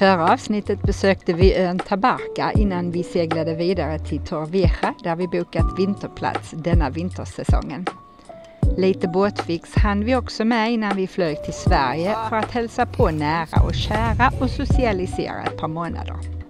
förra avsnittet besökte vi ön Tabarka innan vi seglade vidare till Torrevieja där vi bokat vinterplats denna vintersäsongen. Lite båtfix hann vi också med innan vi flög till Sverige för att hälsa på nära och kära och socialisera ett par månader.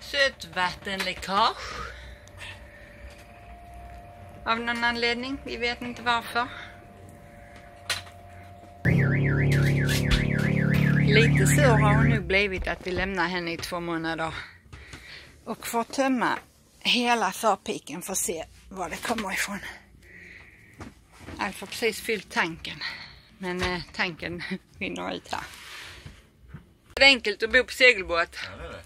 Sötvattenläckage. Av någon anledning, vi vet inte varför. Lite sur har hon nu blivit att vi lämnar henne i 2 månader. Och får tömma hela förpiken för att se var det kommer ifrån. Allt har precis fyllt tanken. Men tanken vinner ut här. Det är enkelt att bo på segelbåt. Ja, det är det.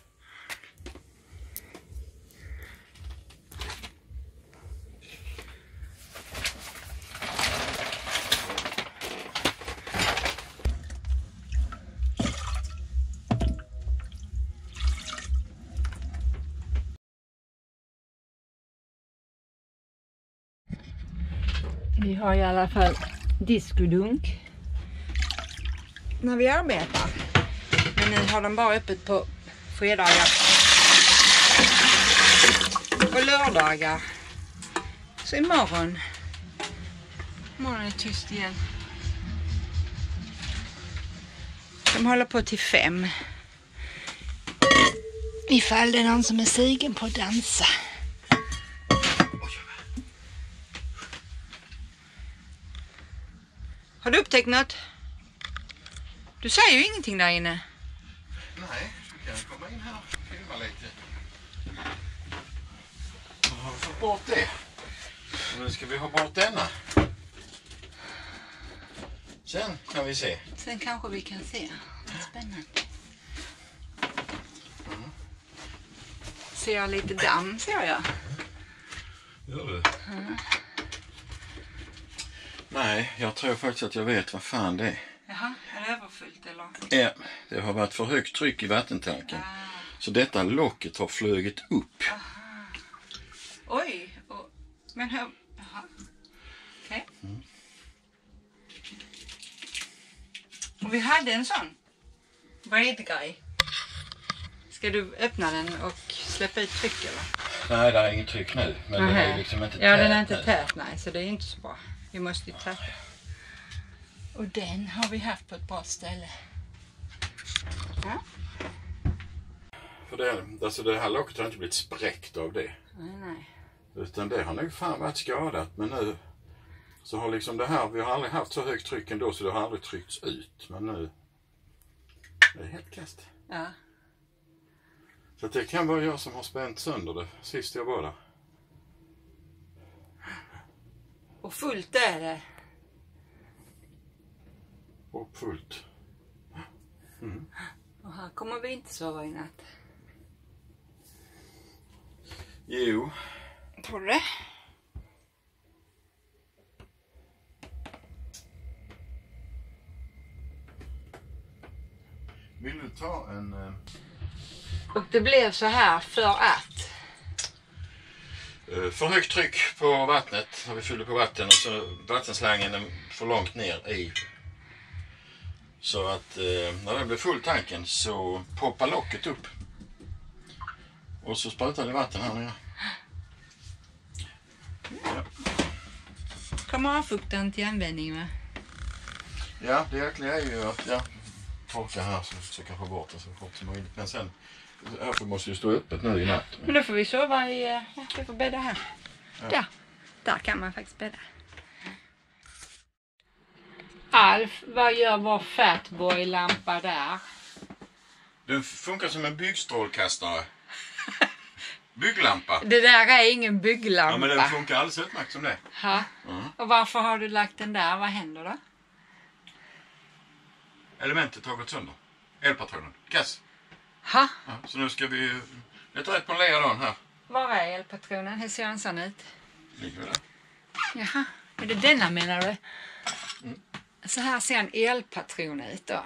Vi har i alla fall diskodunk när vi arbetar. Men nu har de bara öppet på fredagar och lördagar. Så imorgon är det tyst igen. De håller på till 5. Ifall det är någon som är sugen på att dansa. Har du upptäckt något? Du säger ju ingenting där inne. Nej, jag kan komma in här och filma lite. Så har vi fått bort det. Och nu ska vi ha bort denna. Sen kan vi se. Sen kanske vi kan se. Spännande. Ser jag lite damm, ser jag. Gör du? Nej, jag tror faktiskt att jag vet vad fan det är. Jaha, är det överfyllt eller? Ja, det har varit för högt tryck i vattentanken. Så detta locket har flugit upp. Aha. Oj, men hur... Okej. Och vi hade en sån bredgrej. Ska du öppna den och släppa ut tryck eller? Nej, det är inget tryck nu. Men det är liksom inte tät. Ja, den är inte tät, nej, så det är inte så bra. Vi måste ju täta. Och den har vi haft på ett bra ställe. Ja. För det här locket har inte blivit spräckt av det. Nej. Utan det har nog fan varit skadat. Men nu så har liksom det här, vi har aldrig haft så högt tryck ändå så det har aldrig tryckts ut. Men nu det är helt kast. Ja. Så det kan vara jag som har spänt sönder det sist jag var där. Och fullt är det. Och fullt. Mm. Och här kommer vi inte sova i natt. Jo. Tror du det? Vill du ta en... Och det blev så här för att? För högt tryck på vattnet när vi fyller på vatten och så vattenslangen är för långt ner i. Så att när det blir full tanken så poppar locket upp. Och så sprutar det vatten här nere. Ja. Kommer avfukten till användning va? Ja, det jäkliga är ju att torka här så försöka få bort det så fort som möjligt. Men sen, därför måste ju stå öppet nu i natt. Men då får vi sova i, vi får bädda här. Ja. Där kan man faktiskt bädda. Alf, vad gör vår Fatboy-lampa där? Den funkar som en byggstrålkastare. Bygglampa. Det där är ingen bygglampa. Ja, men den funkar alldeles utmärkt som det. Ja. Och varför har du lagt den där? Vad händer då? Elementet har gått sönder. Elpatronen. Gas. Ha? Ja, så nu ska vi leta rätt på en leadan här. Var är elpatronen? Hur ser en sån ut? Ligger där. Jaha, är det denna menar du? Så här ser en elpatron ut då.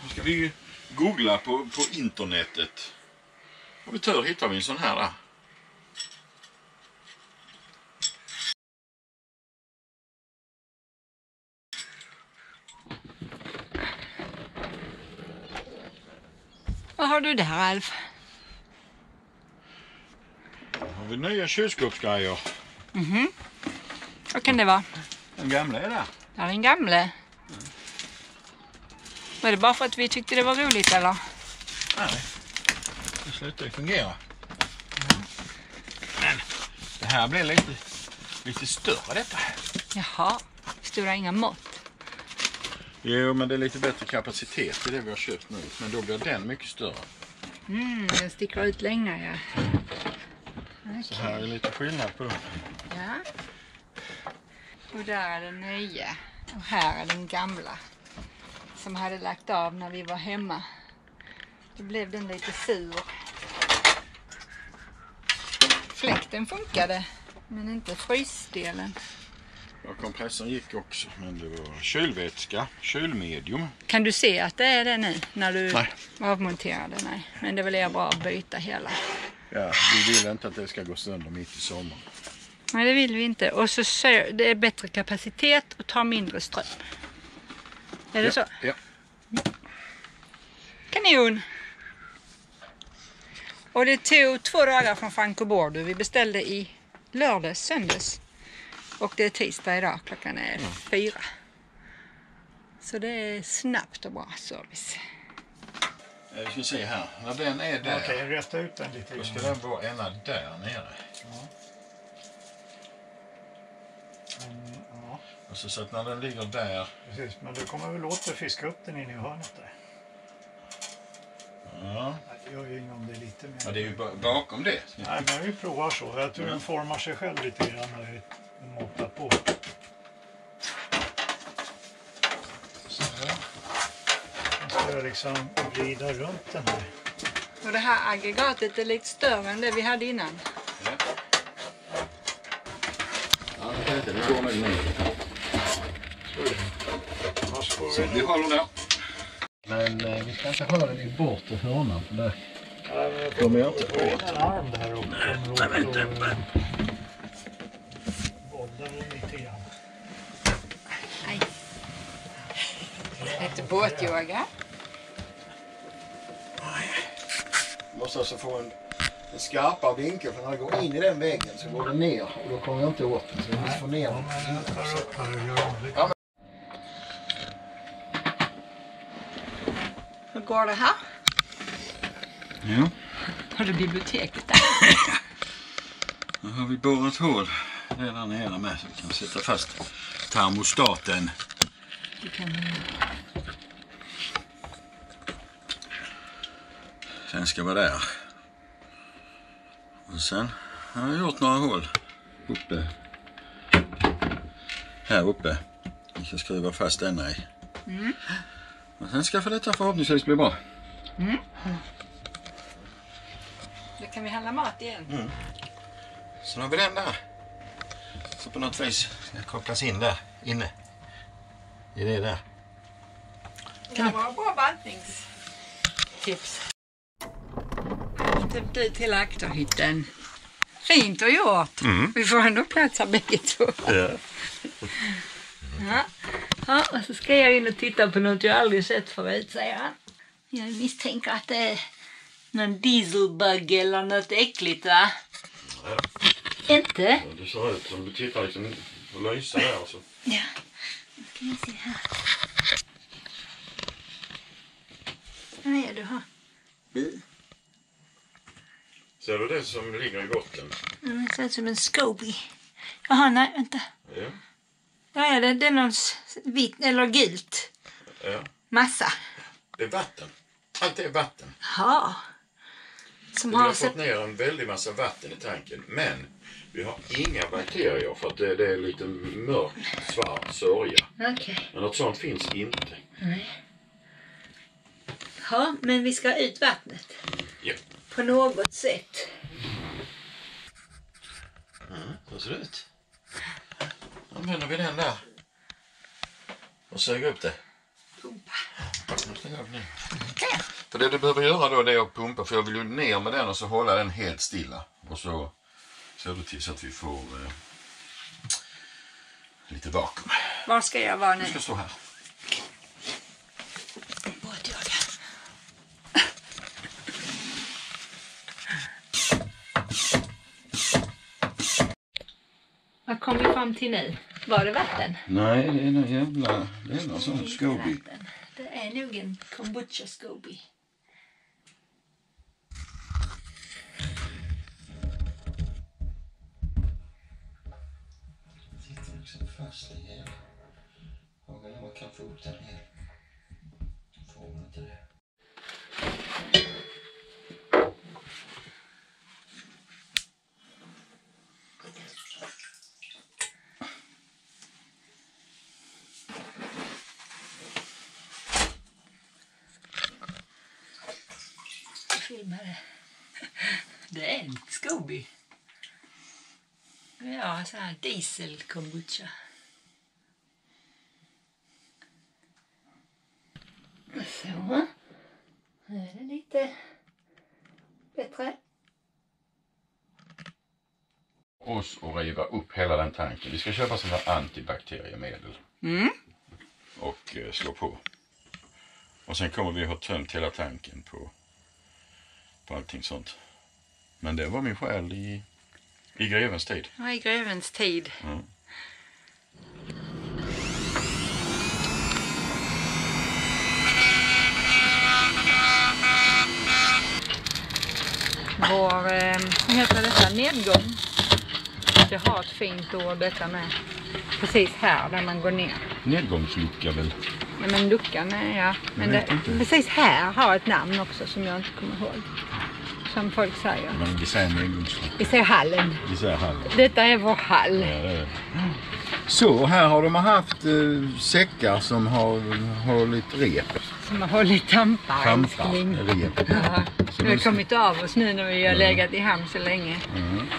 Nu ska vi googla på internetet. Om vi tur hittar vi en sån här där. Vad har du där Alf? Har vi nya kylskåpsgrejer. Vad kan det vara? Den gamla är där. Där är den gamle. Var det bara för att vi tyckte det var roligt eller? Nej, det slutar ju fungera. Men det här blir lite större detta. Jaha, stod det inga mått? Jo, men det är lite bättre kapacitet i det vi har köpt nu. Men då blir den mycket större. Den sticker ut längre ja. Okay. Så här är lite skillnad på dem. Ja. Och där är den nya. Och här är den gamla. Som hade lagt av när vi var hemma. Då blev den lite sur. Fläkten funkade. Men inte frysdelen. Ja, kompressorn gick också. Men det var kylvätska. Kylmedium. Kan du se att det är det nu? När du Nej. avmonterade? Nej. Men det är väl bra att byta hela. Ja, vi vill inte att det ska gå sönder mitt i sommaren. Nej, det vill vi inte. Och så det är bättre kapacitet och tar mindre ström. Är det så? Ja. Kanon! Och det tog 2 dagar från Franco Bordo. Vi beställde i lördags, söndags. Och det är tisdag idag, klockan är 4. Så det är snabbt och bra service. Vi ska se här. När den är där. Okej, rätta ut den lite. Då ska den vara ena där nere. Ja. Ja, Och så att när den ligger där. precis. Men du kommer väl åter fiska upp den in i hörnet där. Ja. Det gör ju inget om det är lite mer. Ja, det är ju bakom det. Nej, men vi provar så. Jag tror den formar sig själv lite grann när vi matar på. Så här. Nu ska jag liksom vrida runt den här. Och det här aggregatet är lite större än det vi hade innan. Ja. Ja, det går nog ner. Så vi håller där. Men vi ska inte ha den i bortre hörnan för där kommer jag inte på. En arm där och kommer åt och bollar den lite grann. Nej. Lite båtyoga. Måste alltså få en skarpare vinkel för när det går in i den väggen så går det ner och då kommer jag inte åt den. Så jag måste få ner den. Men jag tar upp här och gör om det. Hur går det här? Ja. Har du biblioteket där? Då har vi borrat hål. Det är där nere med så vi kan sätta fast termostaten. Du kan... Den ska vara där. Och sen har jag gjort några hål uppe. Här uppe. Vi ska skruva fast den i. Och sen ska för detta förhoppningsvis bli bra. Då kan vi handla mat igen. Så har vi den där. Så på något vis ska kopplas in där inne. I det där. Det kan vara bra bantnings. tips. Täppt ut hela akterhytten. Fint och gjort. Vi får ändå plats här bägge två. Ja, och så ska jag in och titta på något jag aldrig sett förut, säger han. Jag misstänker att det är någon dieselbugg eller något äckligt, va? Ja. Inte? Ja, det ser ut som du tittar liksom och lyser där alltså. Ja, nu ska vi se här. Vad är det här? Ser du det som ligger i botten? Det ser ut som en Scoby. Jaha, nej, vänta. Ja. Ja, det är någon vitt eller gult. Ja. Massa. Det är vatten. Allt är vatten. Ja. Som Vi har har fått ner en väldig massa vatten i tanken. Men vi har inga bakterier för att det är lite mörk, svart sörja. Okej. Men något sånt finns inte. Nej. Ja, men vi ska ha ut vattnet. Ja. På något sätt. Så ser det ut. Använder vi den där. Och suger upp det. Pumpa. Okay. För det du behöver göra då det är att pumpa. För jag vill ju ner med den och så hålla den helt stilla. Och så ser det till så att vi får lite vakuum. Var ska jag vara nu? Du ska stå här. Vad kom vi fram till nu? Var det vatten? Nej, det är någon jävla... Det är någon sån Scoby. Det är nog en kombucha Scoby. Sitter liksom fast i hela. Frågan är vad kan få upp den här. Får man inte det. Det är en Scoby. Ja, så här diesel kombucha. Så. Nu är det lite bättre. Oss och riva upp hela den tanken. Vi ska köpa sådana här antibakteriemedel. Och slå på. Och sen kommer vi ha tömt hela tanken på allting sånt. Men det var min själ i grevens tid. Ja, i grevens tid. Ja. Vår, vad heter detta, nedgång. Det har ett fint ord detta med. Precis här där man går ner. Nedgångslucka väl? Nej, men luckan är ja. Men det, precis här har ett namn också som jag inte kommer ihåg. Som folk säger. Men vi säger nedgångslucka. Vi säger hallen. Vi säger hallen. Detta är vår hall. Ja, det är det. Så här har de haft säckar som har hållit rep. Som har hållit tampar. Rep. Ja, vi har kommit av oss nu när vi har legat i hamn så länge.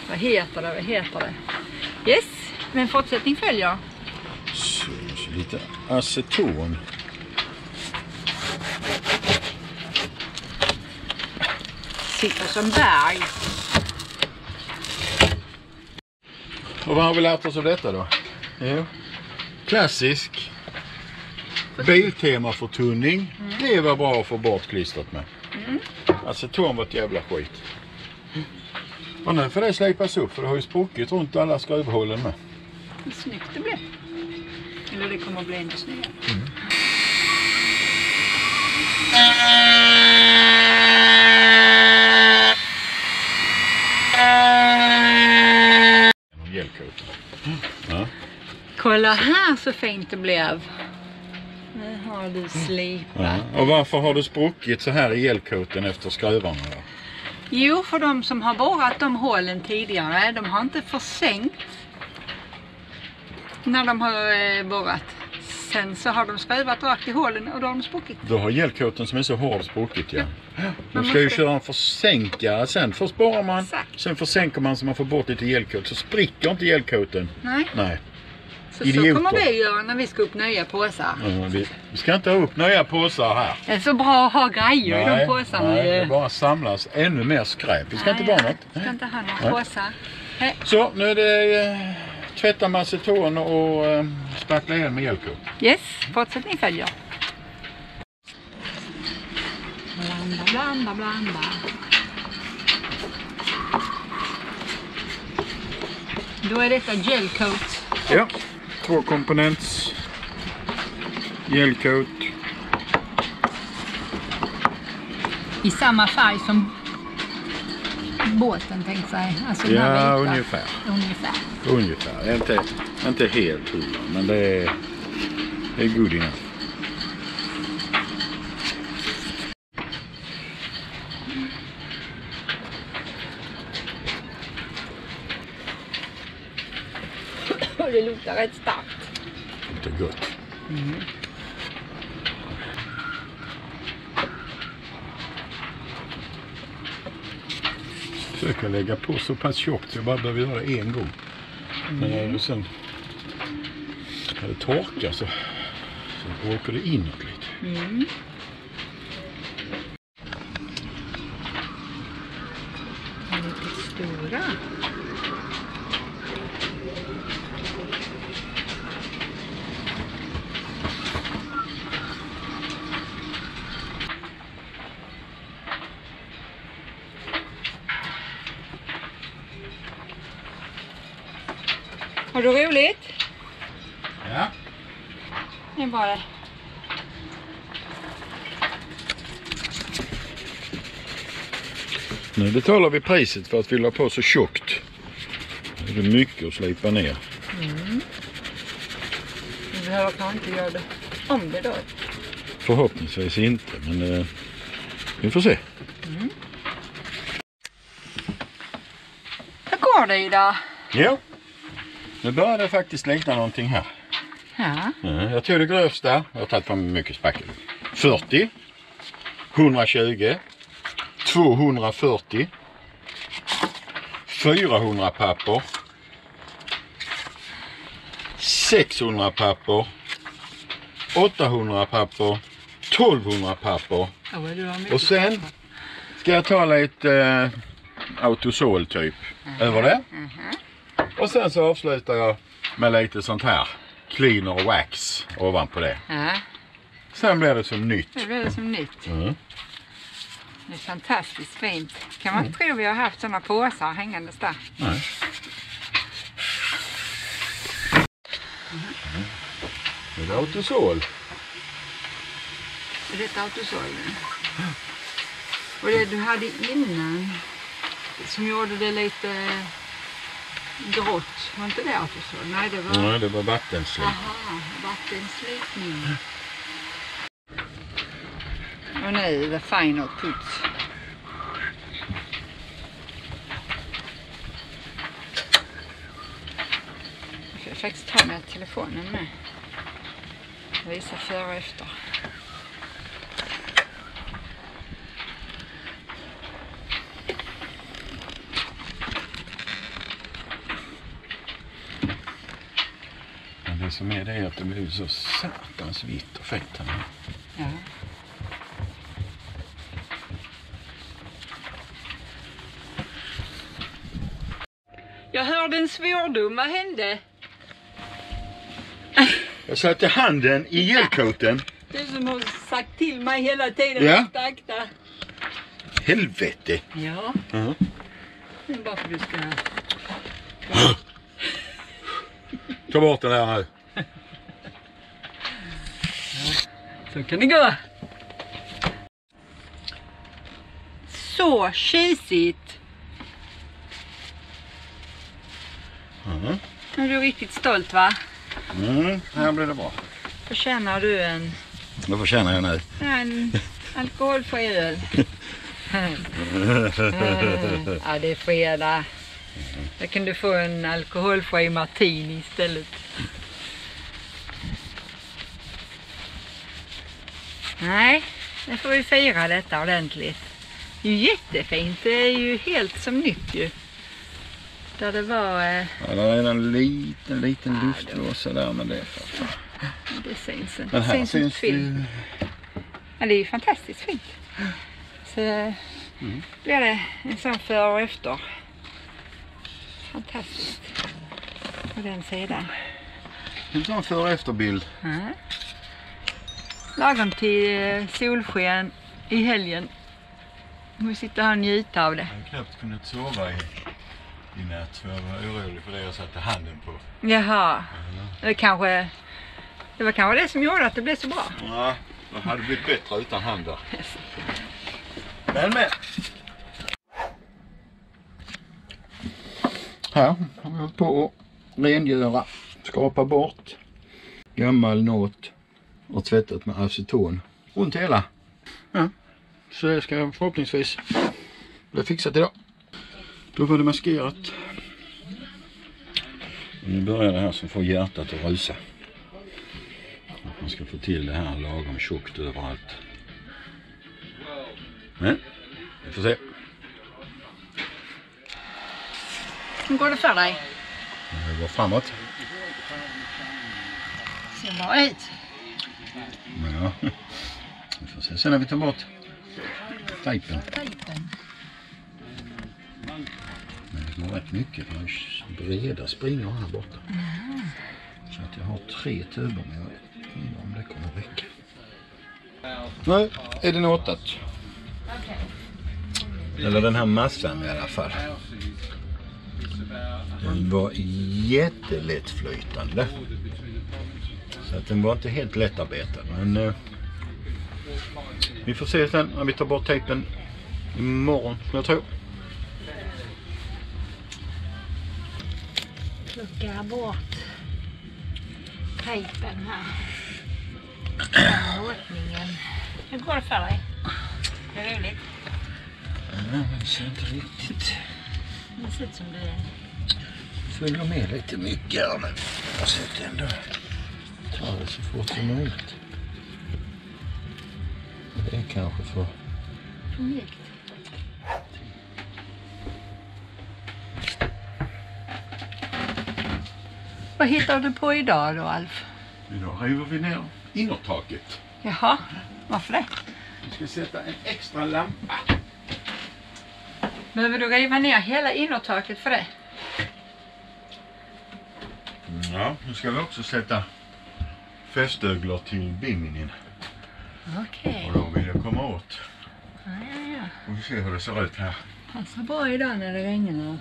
Vad heter det? Yes, men fortsättning följer. Så lite aceton. Sitter som berg. Och vad har vi lärt oss av detta då? Jo. Klassisk biltemaförtunning. Det var bra att få bort klistret med. Aceton var ett jävla skit. Och nu får det slipas upp för det har ju spruckit runt alla skruvhålen med. Hur snyggt det blev. Eller det kommer att bli ännu snyggare. Ja. Kolla här så fint det blev. Nu har du slipat. Ja. Och varför har du spruckit så här i gelcoaten efter skruvarna då? Jo, för de som har borrat de hålen tidigare, de har inte försänkt när de har borrat. Sen så har de skruvat rakt i hålen och då har de spruckit. Då har gelcoaten som är så hård spruckit, ja. De ska ju köra en försänkare sen. Först borrar man, sen försänker man så man får bort lite gelcoat. Så spricker inte gelcoaten. Nej. Nej. Så kommer vi göra när vi ska upp nya påsar. Ja, vi ska inte ha upp nya påsar här. Det är så bra att ha grejer i de påsarna. Nej, det bara samlas ännu mer skräp. Vi ska inte vara något. Vi ska inte ha några påsar. Nej. Så, nu är det tvätta maceton och spackla igen med elkot. Yes, fortsättning följer. Blanda. Då är detta gelcoat. Ja, 2 komponents gelcoat. I samma färg som båten tänkte sig. Alltså ja, ungefär. Inte helt 100, men det är good enough. Det luktar rätt starkt. Det är gott. Försöka lägga på så pass tjockt så jag bara behöver göra det en gång. Men sen när det torkar så åker det inåt lite. Lite stora. Har du roligt? Ja. Det är bara det. Nu betalar vi priset för att fylla på så tjockt. Det är mycket att slipa ner. Vi behöver kanske inte göra det om det då. Förhoppningsvis inte, men vi får se. Hur går det idag? Ja. Nu börjar det faktiskt likna någonting här. Ja. Jag tog det grövsta. Jag har tagit fram mycket spackel. 40. 120. 240. 400 papper. 600 papper. 800 papper. 1200 papper. Och sen ska jag ta lite autosol typ över det. Och sen så avslutar jag med lite sånt här cleaner wax ovanpå det. Sen blir det som nytt. Det blir det som nytt. Det är fantastiskt fint. Kan man inte tro vi har haft sådana påsar hängandes där. Nej. Det är autosol. Är det autosol? Och det du hade innan som gjorde det lite grått, var inte det autosol? Nej, det var vattenslip. Aha, vattenslipning. Och nu the final puts. Jag får faktiskt ta med telefonen med. Visa före och efter. Det som är det att det blir så satans vitt och fett här. Ja. Jag hörde en svordom, vad hände? Jag satte handen i gelcoaten. Du som har sagt till mig hela tiden Ja. att akta. Helvete. Ja. Det är bara för att du ska... Ta bort den här nu. Så kan det gå. Så tjusigt. Nu är du riktigt stolt, va? Här blir det bra. Förtjänar du en... Vad förtjänar jag nu? En alkoholfri öl. Ja, det är fredag. Då kan du få en alkoholfri martini istället. Nej, nu får vi fira detta ordentligt. Det är ju jättefint. Det är ju helt som nytt ju. Där det var... Ja, det är en liten luftlåsa där, men det är för... Det syns inte. Men här syns syns det. Ja, det är ju fantastiskt fint. Så blir det en sån före och efter. Fantastiskt. På den sidan. En sån före och efterbild. Lagom till solsken i helgen. Vi sitter här och njuter av det. Jag har knappt kunnat sova i natt för jag var orolig för det jag satte handen på. Jaha. Det var kanske det som gjorde att det blev så bra. Ja, det hade blivit bättre utan hand där. Men. Här har vi hållit på att rengöra, skrapa bort gammal nåt och tvättat med aceton runt hela. Ja, så det ska förhoppningsvis bli fixat idag. Då var det maskerat. Och nu börjar det här som får hjärtat att rusa. Att man ska få till det här lagom tjockt överallt. Men vi får se. Hur går det för dig? Det går framåt. Ser bra ut. Ja, vi får se sen när vi tar bort tejpen. Men det går rätt mycket för breda springer här borta. Så att jag har 3 tuber, men jag vet inte om det kommer räcka. Nu är den åtat. Eller den här massan i alla fall. Den var jättelättflytande. Så att den var inte helt lättarbetad. Men vi får se sen när vi tar bort tejpen imorgon, som jag tror. Plocka bort tejpen här. Låtningen. Hur går det för dig? Det är roligt. Ja, det ser inte riktigt. Det ser ut som det följer med lite mycket här, men jag sätter ändå ta det så fort som möjligt. Det är kanske för mjukt. Vad hittar du på idag då, Alf? Idag river vi ner innertaket. Jaha, varför det? Vi ska sätta en extra lampa. Behöver du riva ner hela innertaket för det? Ja, nu ska vi också sätta fästöglor till biminin. Okej. Och då vill jag komma åt. Ja. Och vi ser hur det ser ut här. Passar bra idag när det regnar.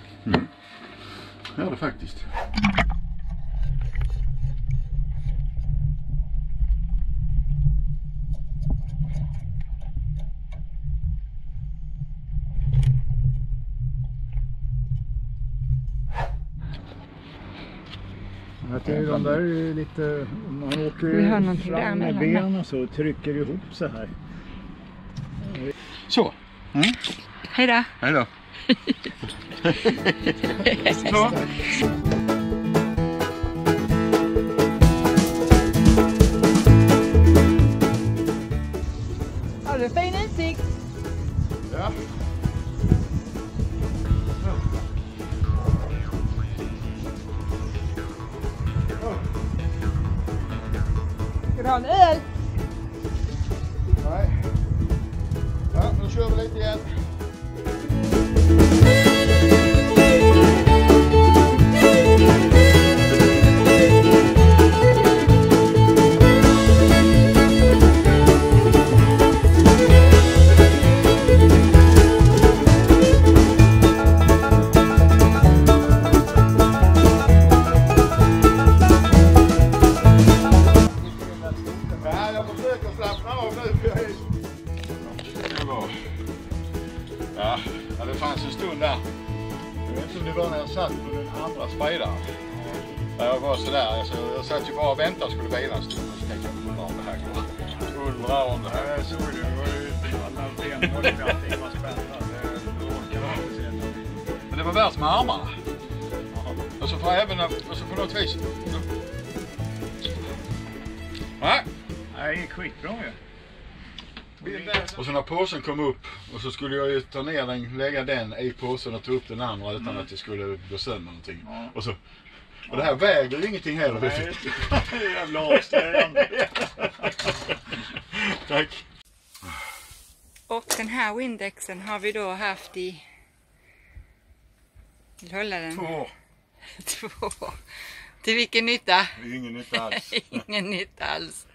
Ja, det faktiskt. Jag tycker de där är lite, man Vi har åker någonting där fram med mellan. ben och så trycker ihop så här. Så. Hej då. Hej då. Så. Har du fin utsikt? Ja. Ska du ha en öl? Nej. Ja, nu kör vi lite igen. Ja, det fanns en stund där. Jag vet inte om det var när jag satt på den andra spridaren. Jag var sådär, jag satt ju bara och väntade och skulle vila en stund. Och så tänkte jag, undrar om det här går. Undrar om det här. Jag såg det, det var ju alla ben och allting var spända. Men det var värst med armarna. Och så får jag även, och så på något vis. Nej. Nej, det gick skitbra ju. Och så när påsen kom upp och så skulle jag ju ta ner den, lägga den i påsen och ta upp den andra utan att det skulle gå sönder någonting. Och det här väger ju ingenting heller. Nej, jävla avslöjande. Tack. Och den här Windexen har vi då haft i... Vill hålla den? 2 år. 2 år. Till vilken nytta? Ingen nytta alls. Ingen nytta alls.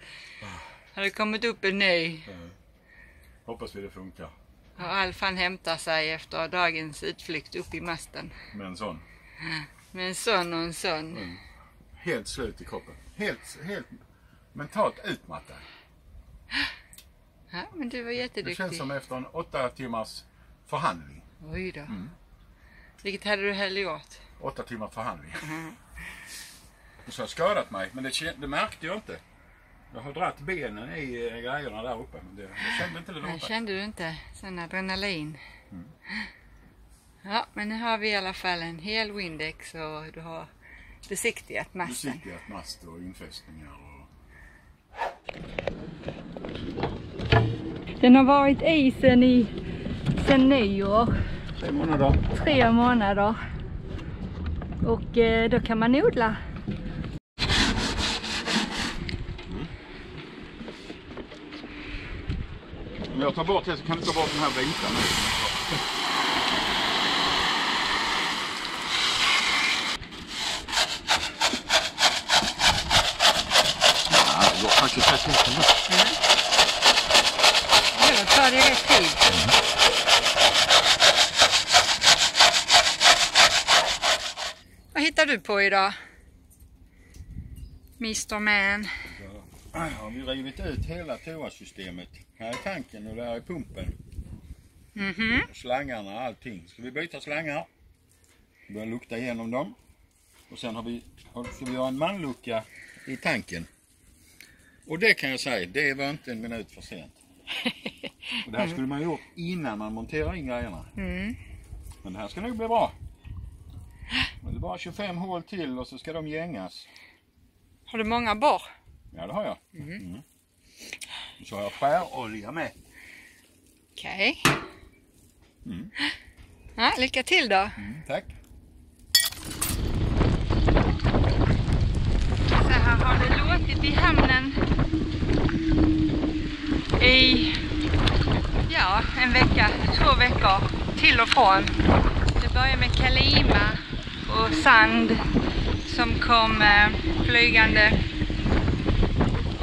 Har det kommit upp en ny? Hoppas vi det funkar. Och Alf han hämtar sig efter dagens utflykt upp i masten. Med en sån. Med en sån och en sån. Helt slut i kroppen. Helt mentalt utmattad. Ja, men du var jätteduktig. Det känns som efter en 8 timmars förhandling. Oj då. Vilket hade du hellre gjort? 8 timmar förhandling. Och så har jag skadat mig, men det märkte jag inte. Jag har dratt benen i grejerna där uppe, men jag kände inte det där uppe. Kände du inte sån adrenalin? Ja, men nu har vi i alla fall en hel Windex och du har besiktigat masten. Besiktigat mast och infästningar och... Den har varit i sen nyår. 3 månader. 3 månader. Och då kan man odla. Om jag tar bort det så kan du ta bort den här vita nu. Ja, det går faktiskt rätt lätt. Ja, då tar det rätt tid. Vad hittar du på idag? Mr. Man. Har vi rivit ut hela toasystemet. Här är tanken och där är pumpen. Slangarna, allting. Ska vi byta slangar? Börja lukta igenom dem. Och sen ska vi ha en manlucka i tanken. Och det kan jag säga, det var inte en minut för sent. Och det här skulle man gjort innan man monterar in grejerna. Men det här ska nog bli bra. Det är bara 25 hål till och så ska de gängas. Har du många borr? Ja, det har jag. Så har jag skärolja med. Okej. Ja, lycka till då. Tack. Så här har det låtit i hamnen i en vecka, 2 veckor till och från. Det började med Kalima och sand som kom flygande.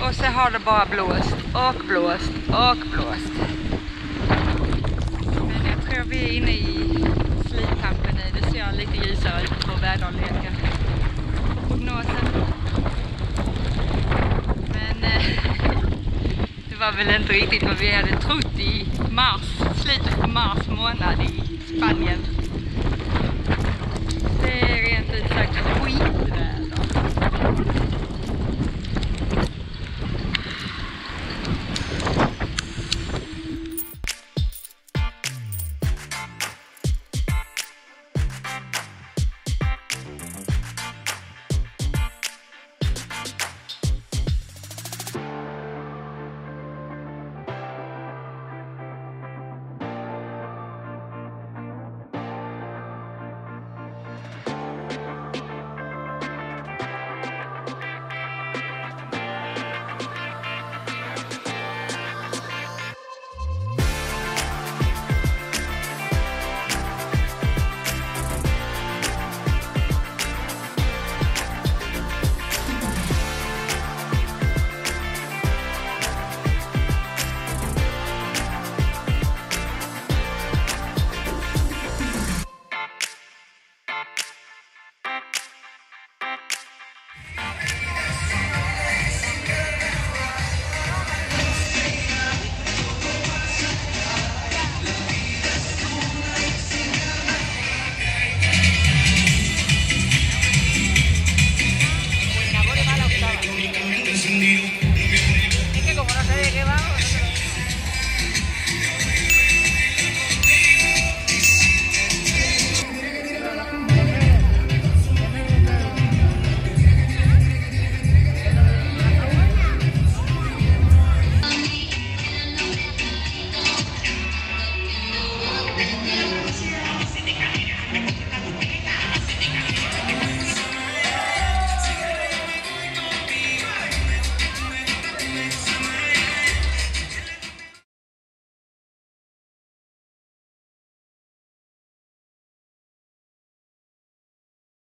Och så har det bara blåst och blåst och blåst. Men jag tror vi är inne i slittampen nu. Det ser lite ljusare ut på väderleken. Prognosen. Men det var väl inte riktigt vad vi hade trott i slutet på mars månad i Spanien. Det är rent ut sagt skitväder. encendido.